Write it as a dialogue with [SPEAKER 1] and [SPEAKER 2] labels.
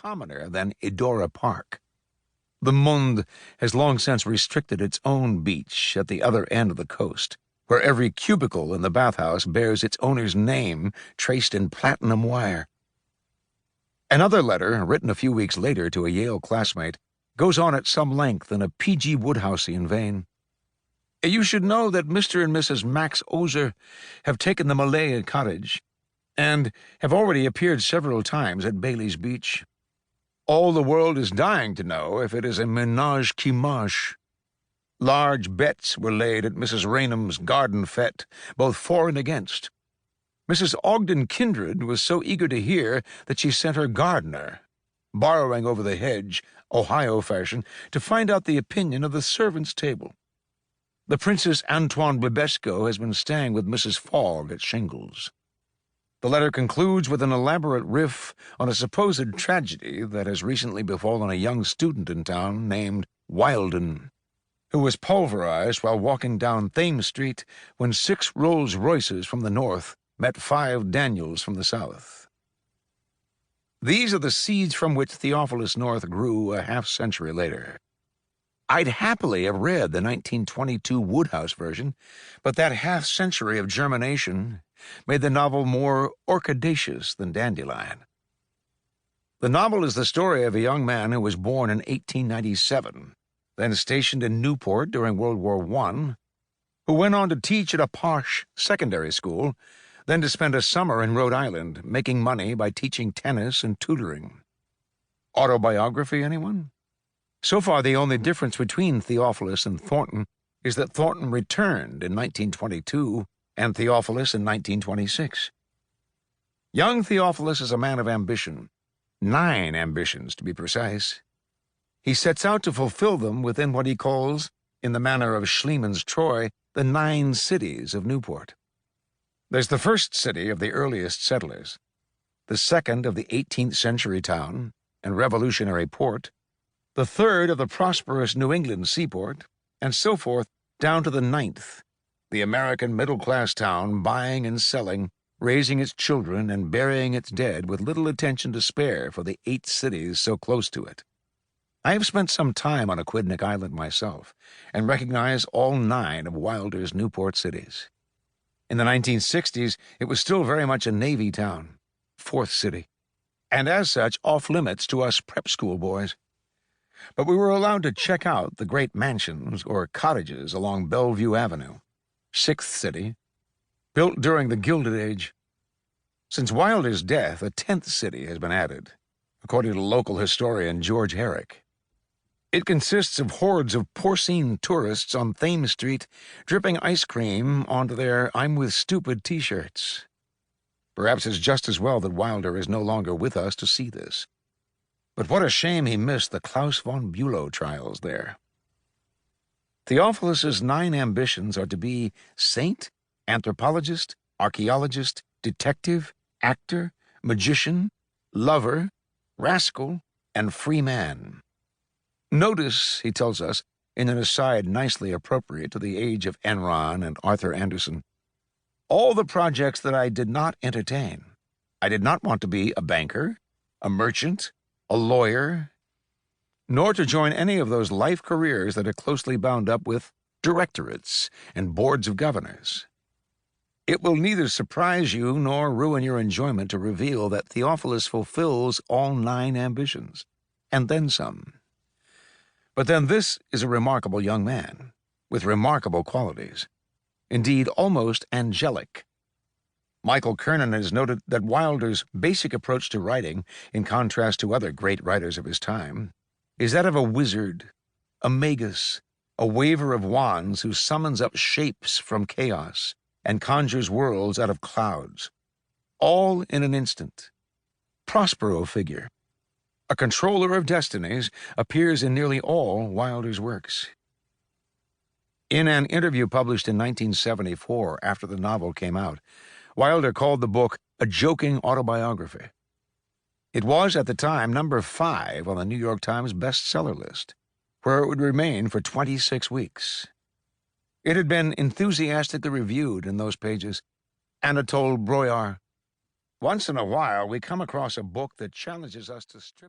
[SPEAKER 1] commoner than Edora Park. The Monde has long since restricted its own beach at the other end of the coast, where every cubicle in the bathhouse bears its owner's name traced in platinum wire. Another letter, written a few weeks later to a Yale classmate, goes on at some length in a P.G. Woodhouseian vein. You should know that Mr. and Mrs. Max Ozer have taken the Malay cottage, and have already appeared several times at Bailey's Beach. All the world is dying to know if it is a ménage qui marche. Large bets were laid at Mrs. Raynham's garden fete, both for and against. Mrs. Ogden Kindred was so eager to hear that she sent her gardener, borrowing over the hedge, Ohio fashion, to find out the opinion of the servants' table. The Princess Antoine Bibesco has been staying with Mrs. Fogg at Shingles. The letter concludes with an elaborate riff on a supposed tragedy that has recently befallen a young student in town named Wilden, who was pulverized while walking down Thames Street when 6 Rolls-Royces from the north met 5 Daniels from the south. These are the seeds from which Theophilus North grew a half-century later. I'd happily have read the 1922 Woodhouse version, but that half-century of germination made the novel more orchidaceous than dandelion. The novel is the story of a young man who was born in 1897, then stationed in Newport during World War I, who went on to teach at a posh secondary school, then to spend a summer in Rhode Island, making money by teaching tennis and tutoring. Autobiography, anyone? So far, the only difference between Theophilus and Thornton is that Thornton returned in 1922 and Theophilus in 1926. Young Theophilus is a man of ambition, 9 ambitions to be precise. He sets out to fulfill them within what he calls, in the manner of Schliemann's Troy, the 9 cities of Newport. There's the first city of the earliest settlers, the second of the 18th century town and revolutionary port, the third of the prosperous New England seaport, and so forth down to the 9th, the American middle-class town buying and selling, raising its children and burying its dead with little attention to spare for the 8 cities so close to it. I have spent some time on Aquidneck Island myself, and recognize all 9 of Wilder's Newport cities. In the 1960s, it was still very much a Navy town, 4th city, and as such off-limits to us prep school boys. But we were allowed to check out the great mansions or cottages along Bellevue Avenue, 6th city, built during the Gilded Age. Since Wilder's death, a 10th city has been added, according to local historian George Herrick. It consists of hordes of porcine tourists on Thames Street dripping ice cream onto their I'm with stupid t-shirts. Perhaps it's just as well that Wilder is no longer with us to see this. But what a shame he missed the Klaus von Bülow trials there. Theophilus's 9 ambitions are to be saint, anthropologist, archaeologist, detective, actor, magician, lover, rascal, and free man. Notice, he tells us, in an aside nicely appropriate to the age of Enron and Arthur Anderson, all the projects that I did not entertain. I did not want to be a banker, a merchant, a lawyer, nor to join any of those life careers that are closely bound up with directorates and boards of governors. It will neither surprise you nor ruin your enjoyment to reveal that Theophilus fulfills all 9 ambitions, and then some. But then this is a remarkable young man, with remarkable qualities, indeed almost angelic. Michael Kernan has noted that Wilder's basic approach to writing, in contrast to other great writers of his time, is that of a wizard, a magus, a waver of wands who summons up shapes from chaos and conjures worlds out of clouds, all in an instant. Prospero figure, a controller of destinies, appears in nearly all Wilder's works. In an interview published in 1974 after the novel came out, Wilder called the book a joking autobiography. It was, at the time, number 5 on the New York Times bestseller list, where it would remain for 26 weeks. It had been enthusiastically reviewed in those pages. Anatole Broyar, "Once in a while we come across a book that challenges us to strip